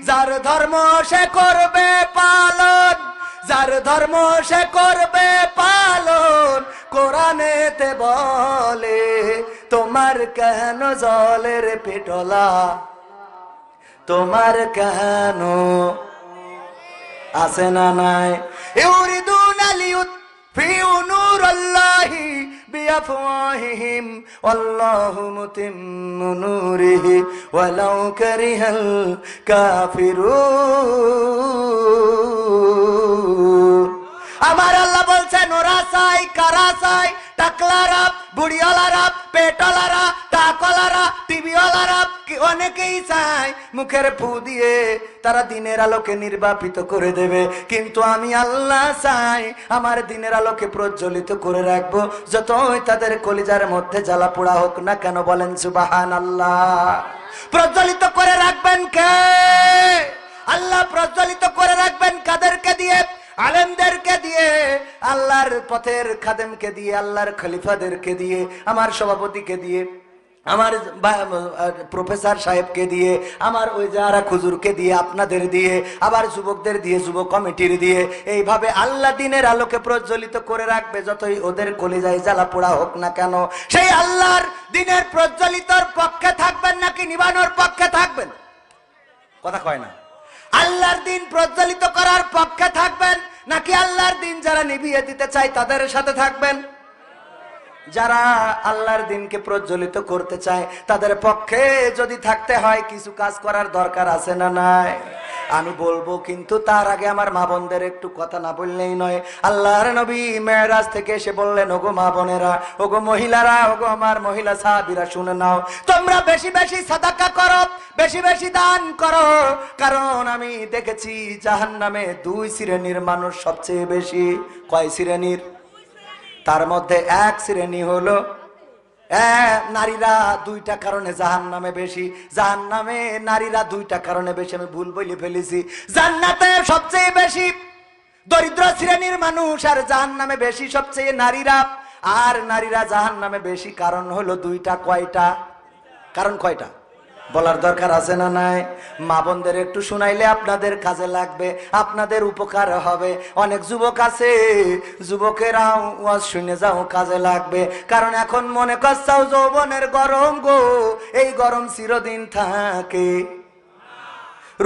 যার ধর্ম সে করবে পালন, যার ধর্ম সে করবে পালন, কোরআনেতে বলে তোমার কেন জ্বলে রে পেটলা, তোমার কেন? আছে না নাই? ইউরিদুনা লিয়ুতফিউ নূরাল্লাহি বিআফওয়াহিহিম ওয়াল্লাহু মুতিম্মু নূরিহি ওয়ালাউ কারিহাল কাফিরুন। আমার আল্লাহ বলছেন ওরা চাই, কারা চাই? টাকলারা, বুড়িওয়ালারা, পেটওয়ালারা, অনেকেই চায় মুখের ফু দিয়ে তারা দিনের আলোকে নির্বাপিত করে দেবে, কিন্তু আমি আল্লাহ চাই আমার দিনের আলোকে প্রজ্বলিত করে রাখবো, যতই তাদের কলিজার মধ্যে জ্বালা পোড়া হোক না কেন। বলেন সুবহানাল্লাহ। প্রজ্বলিত করে রাখবেন কে? আল্লাহ প্রজ্বলিত করে রাখবেন কাদেরকে দিয়ে? আলেমদেরকে দিয়ে, আল্লাহর পথের খাদেমকে দিয়ে, আল্লাহর খলিফাদেরকে দিয়ে, আমার সভাপতিকে দিয়ে, আমার প্রফেসর সাহেবকে দিয়ে, আমার ওই যারা খুজুরকে দিয়ে, আপনাদের দিয়ে, আবার যুবকদের দিয়ে, যুব কমিটির দিয়ে, এইভাবে আল্লাহ দিনের আলোকে প্রজ্বলিত করে রাখবে, যতই ওদের কলিজায় জ্বালা পোড়া হোক না কেন। সেই আল্লাহর দিনের প্রজ্বলিতর পক্ষে থাকবেন নাকি নিবানোর পক্ষে থাকবেন? কথা কয় না। আল্লাহর দিন প্রজ্বলিত করার পক্ষে থাকবেন নাকি আল্লাহর দিন যারা নিভিয়ে দিতে চায় তাদের সাথে থাকবেন? যারা আল্লাহর দিনকে প্রজ্বলিত করতে চায় তাদের পক্ষে যদি থাকতে হয় কিছু কাজ করার দরকার আছে না নাই? আমি বলবো, কিন্তু তার আগে আমার মা বোনদের একটু কথা না বললেই নয়। আল্লাহর নবী মেরাজ থেকে এসে বললেন, ওগো মা বোনেরা, ওগো মহিলারা, ওগো আমার মহিলা সাহাবীরা, শুনে নাও, তোমরা বেশি বেশি সাদাকা করো, বেশি বেশি দান করো, কারণ আমি দেখেছি জাহান্নামে 2 শ্রেণীর মানুষ সবচেয়ে বেশি। কয় শ্রেণীর? তার মধ্যে 1 শ্রেণী হলো নারীরা 2টা কারণে জাহান্নামে বেশি। জাহান্নামে নারীরা 2টা কারণে বেশি, আমি ভুল বলে ফেলেছি। জান্নাতে সবচেয়ে বেশি দরিদ্র শ্রেণীর মানুষ, আর জাহান্নামে বেশি সবচেয়ে নারীরা। আর নারীরা জাহান্নামে বেশি কারণ হলো 2টা। কয়টা কারণ? কয়টা বলার দরকার আছে না নাই? মা বোনদের একটু শুনাইলে আপনাদের কাজে লাগবে, আপনাদের উপকার হবে। অনেক যুবক আছে, যুবকেরাও ওয়াজ শুনে যাও, কাজে লাগবে। কারণ এখন মনে করছাও যৌবনের গরম গো, এই গরম চিরদিন থাকে।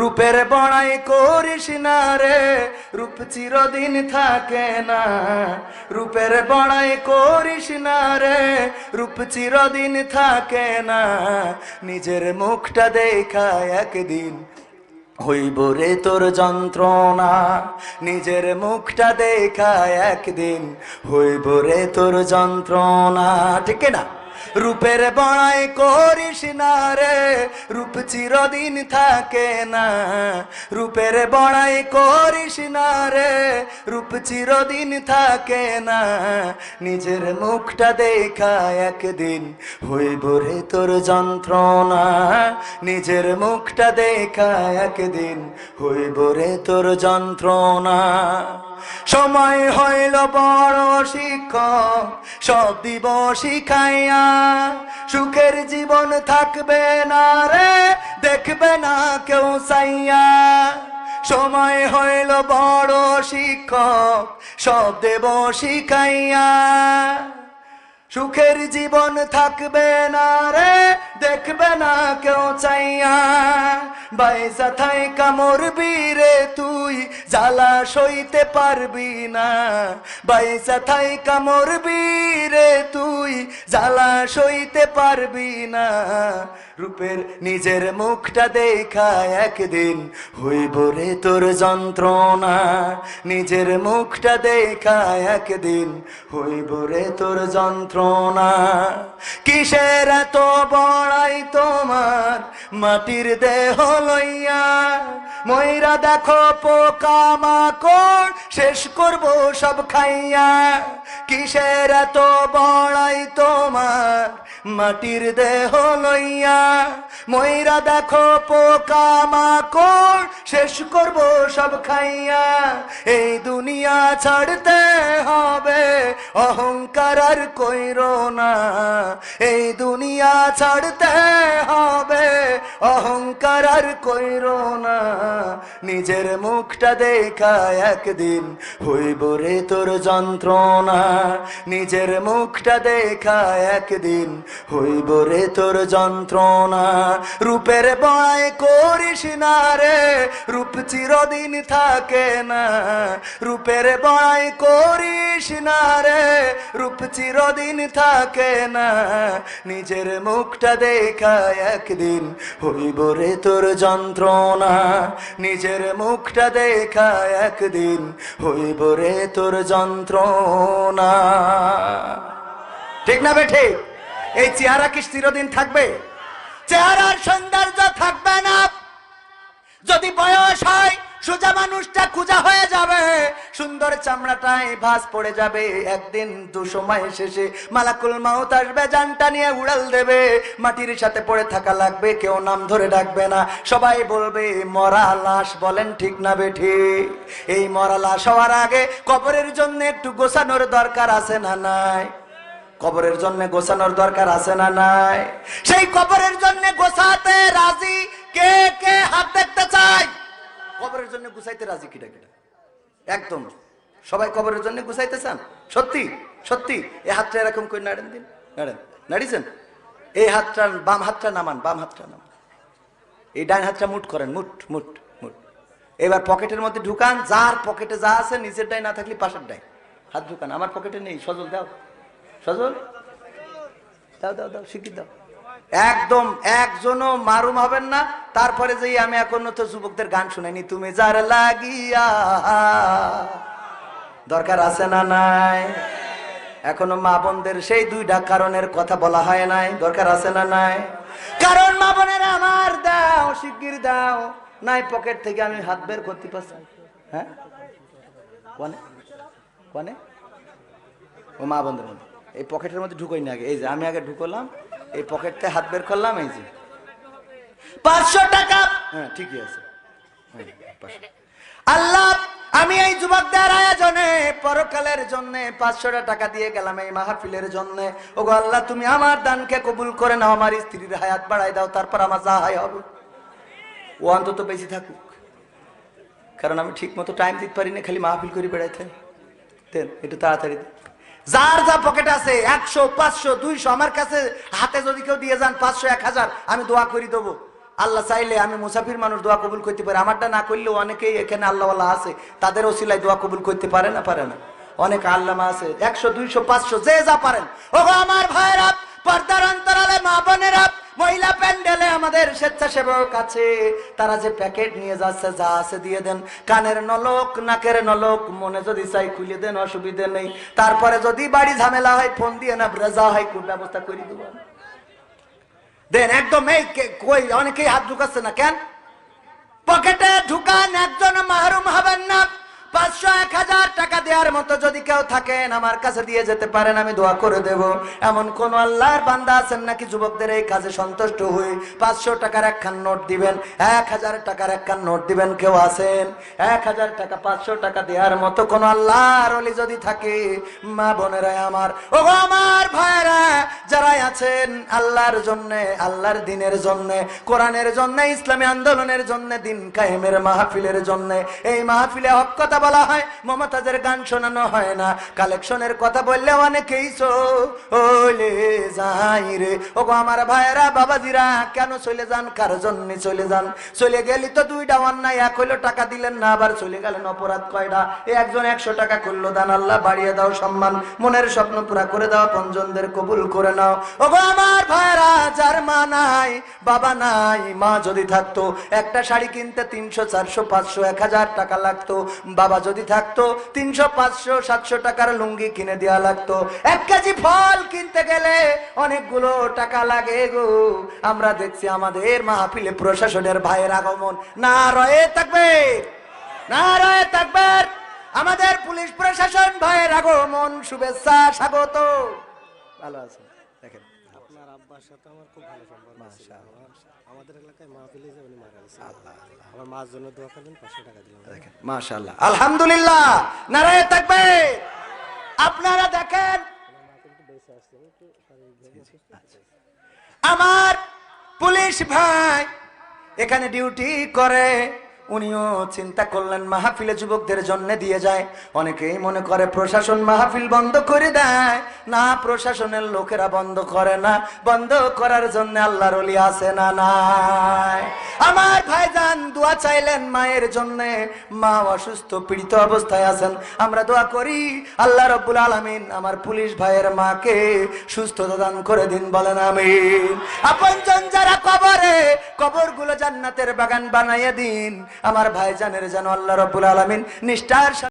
রূপের বড়াই করিস না রে, রূপ চিরদিন থাকে না। রূপের বড়াই করিস না রে, রূপ চিরদিন থাকে না। নিজের মুখটা দেখা একদিন হইব রে তোর যন্ত্রণা। নিজের মুখটা দেখা একদিন হইব রে তোর যন্ত্রণা। ঠিক না? রূপের বড়াই করিস না রে, রূপ চিরদিন থাকে না। রূপের বড়াই করিস না রে, রূপ চিরদিন থাকে না। নিজের মুখটা দেখা একদিন হইব রে তোর যন্ত্রণা। নিজের মুখটা দেখা একদিন হইব রে তোর যন্ত্রণা। সময় হইল বড় শিক্ষক, সব দিব শিখাইয়া। সুখের জীবন থাকবে না রে, দেখবে না কেউ চাইয়া। সময় হইল বড় শিক্ষক, সব দেব শিখাইয়া। সুখের জীবন থাকবে না রে, দেখবে না কেউ চাইয়া। বাইসা থাইকা মরবি রে তুই, জ্বালা সইতে পারবি না। বাইসা থাইকা মরবি রে তুই, জ্বালা সইতে পারবি না। রূপের নিজের মুখটা দেখা একদিন হইব রে তোর যন্ত্রণা। নিজের মুখটা দেখা একদিন হইব রে তোর যন্ত্রণা। কিসের এত বড়াই তোমার মাটির দেহ লইয়া? ময়রা দেখো পোকা মাকড়, শেষ করবো সব খাইয়া। কিসের এত বড়াই তোমার মাটির দেহ লইয়া? ময়রা দেখো পোকা মাকড়, শেষ করবো সব খাইয়া। এই দুনিয়া ছাড়তে হবে, অহংকার আর কইরো না। এই দুনিয়া ছাড়তে হবে, অহংকার আর কইরো না। নিজের মুখটা দেখা একদিন হইব রে তোর যন্ত্রণা। নিজের মুখটা দেখা একদিন হইব রে তোর যন্ত্রণা। রূপের বড়াই করিস না রে, রূপ চিরদিন থাকে না। রূপের বড়াই করিস না রে, রূপ চিরদিন থাকে না। নিজের মুখটা দেখা একদিন হইব রে তোর যন্ত্রণা। নিজের মুখটা দেখা একদিন হইব রে তোর যন্ত্রণা। ঠিক না বে ঠিক? এই চেহারা কি চিরদিন থাকবে? চেহারার সৌন্দর্য থাকবে না। যদি বয়স হয় সোজা মানুষটা কুজা হয়ে যাবে, সুন্দর চামড়াটায় ভাঁজ পড়ে যাবে। একদিন দুসময় শেষে মালাকুল মাউত আসবে, জানটা নিয়ে উড়াল দেবে, মাটির সাথে পড়ে থাকা লাগবে, কেউ নাম ধরে ডাকবে না, সবাই বলবে মরা লাশ। বলেন ঠিক না বেঠিক? এই মরা লাশ হওয়ার আগে কবরের জন্য একটু গোছানোর দরকার আছে না নাই? কবরের জন্য গোছানোর দরকার আছে না নাই? সেই কবরের জন্য গোছাতে রাজি কে কে? হাত দেখতে চাই। কবরের জন্য গুছাইতে রাজি কিটা কিটা? একদম সবাই কবরের জন্য গুছাইতে চান? সত্যি সত্যি? এই হাতটা এরকম করে নাড়েন দিন, নাড়েন, নাড়িয়েছেন? এই হাতটা, বাম হাতটা নামান, বাম হাতটা নামান, এই ডান হাতটা মুঠ করেন, মুঠ মুঠ মুঠ। এবার পকেটের মধ্যে ঢুকান, যার পকেটে যা আছে, নিচের ডাই না থাকলে পাশের ডাই হাত ঢুকান। আমার পকেটে নেই, সজল দাও, সজল দাও, দাও দাও, শিখিয়ে দাও। একদম একজনও মারুম হবেন না। তারপরে যে আমি এখনো তো যুবকদের গান শুনাইনি, তুমি যার লাগিয়া, দরকার আছে না নাই? এখনো মা বোনদের সেই দুইটা কারণের কথা বলা হয় নাই, দরকার আছে না নাই? কারণ মা বোনের আমার দাও, শিগগির দাও, নাই পকেট থেকে আমি হাত বের করতে পারছি। হ্যাঁ কোনে কোনে? ও মা বোনদের মধ্যে এই পকেটের মধ্যে ঢুকোই না আগে। এই যে আমি আগে ঢুকলাম, এই পকেট থেকে হাত বের করলাম, এই যে 500 টাকা। হ্যাঁ ঠিকই আছে। আল্লাহ, আমি এই যুবকদের আয়োজনে পরকালের জন্য 500 টাকা দিয়ে গেলাম এই মাহফিলের জন্য। ওগো আল্লাহ, তুমি আমার দানকে কবুল করে নাও, আমার স্ত্রীর হায়াত বাড়াই দাও, তারপর আমার যা হয় হবে। ও অন্তত বেশি থাকুক, কারণ আমি ঠিক মতো টাইম দিতে পারি না, খালি মাহফিল করে বেড়াইতে। দেন একটু তাড়াতাড়ি। যার যা পকেট আছে 100, 500, 200 আমার কাছে হাতে যদি কেউ দিয়ে যান 500, 1000, আমি দোয়া করে দেবো। আল্লাহ চাইলে আমি মুসাফির মানুষ, দোয়া কবুল করতে পারি। আমারটা না করলেও অনেকেই এখানে আল্লাহওয়ালা আছে, তাদের ওসিলায় দোয়া কবুল করতে পারে না? পারে না? অনেক আল্লামা আছে, 100, 200, 500 যে যা পারেন। ওগো আমার ভাইরা, পর্দার অন্তরালে মা বোনেরা, মহিলা প্যান্ডেলে আমাদের স্বেচ্ছাসেবক আছে, তারা যে প্যাকেট নিয়ে যাচ্ছে, যা আছে দিয়ে দেন। কানের নলক, নাকের নলক, মনে যদি চাই খুলে দেন, অসুবিধে নেই। তারপরে যদি বাড়ি ঝামেলা হয় ফোন দিয়ে না, ব্রেজা হয়, কোন ব্যবস্থা করে দেব দেন। একদম এই কই অনেকেই হাত ঢুকাচ্ছে না কেন? পকেটে ঢুকান, একজন মাহরুম হবেন না। 500, 1000 টাকা দেওয়ার মতো যদি কেউ থাকেন আমার কাছে দিয়ে যেতে পারেন, আমি দোয়া করে দেব। এমন কোন আল্লাহর বান্দা আছেন নাকি যুবকদের এই কাজে সন্তুষ্ট হয়ে 500 টাকার একখান নোট দিবেন, 1000 টাকার একখান নোট দিবেন? কেউ আছেন? 1000 টাকা, 500 টাকা দেওয়ার মতো কোন আল্লাহর ওলি যদি থাকে, মা বোনেরা আমার, ওগো আমার ভাইরা যারা আছেন আল্লাহর জন্য, আল্লাহর দিনের জন্য, কোরআনের জন্য, ইসলামী আন্দোলনের জন্য, দিন কায়েমের মাহফিলের জন্য, এই মাহফিলে হক কথা বলা হয়, মমতাজের গান শোনানো হয় না, কালেকশনের কথা বললে অনেকেই চলে যাই রে। ওগো আমার ভাইরা বাবাজিরা, কেন চলে যান? কার জন্য চলে যান? চলে গেলি তো দুইটা অন্যায়, এক হইলো টাকা দিলেন না, আবার চলে গেলেন অপরাধ কয়টা? একজন 100 টাকা করলো দান, আল্লাহ বাড়িয়ে দাও সম্মান, মনের স্বপ্ন পুরা করে দাও, পঞ্জনদের কবুল করে নাও। ওগো আমার ভাইরা, যার মা নাই, বাবা নাই, মা যদি থাকতো একটা শাড়ি কিনতে 300, 400, 500, 1000 টাকা লাগতো। বাবা যদি থাকতো 300, 500, 700 টাকার লুঙ্গি কিনে দেওয়া লাগতো। 1 কেজি ফল কিনতে গেলে অনেকগুলো টাকা লাগে গো। আমরা দেখছি আমাদের মাহফিলে প্রশাসনের ভাইয়ের আগমন, নারায়ে তাকবীর, নারায়ে তাকবীর। আমাদের পুলিশ প্রশাসন ভাইয়ের আগমন, শুভেচ্ছা, স্বাগত। ভালো আছে দেখেন। আপনার আব্বার সাথে আমার খুব ভালো সম্পর্ক আছে। আমাদের এলাকায় মাহফিলে যে উনি মারা গেছেন, আমার মার জন্য দোয়া করবেন, 500 টাকা দিলাম। দেখেন মাশাআল্লাহ, আলহামদুলিল্লাহ, নারায়ে তাকবীর। আপনারা দেখেন আমার পুলিশ ভাই এখানে ডিউটি করে, উনিও চিন্তা করলেন মাহফিলে যুবকদের জন্য দিয়ে যায়। অনেকেই মনে করে প্রশাসন মাহফিল বন্ধ করে দেয়, না, প্রশাসনের লোকেরা বন্ধ করে না, বন্ধ করার জন্য আল্লাহর ওলি আছে না নাই? আমার ভাইজান দোয়া চাইলেন মায়ের জন্য, মা অসুস্থ পীড়িত অবস্থায় আছেন। আমরা দোয়া করি আল্লাহ রাব্বুল আলামিন আমার পুলিশ ভাইয়ের মাকে সুস্থতা দান করে দিন, বলেন আমিন। আপনজন যারা কবরে, কবরগুলো জান্নাতের বাগান বানাইয়ে দিন। আমার ভাইজানের যেন আল্লাহ রাব্বুল আলামিন নিষ্ঠার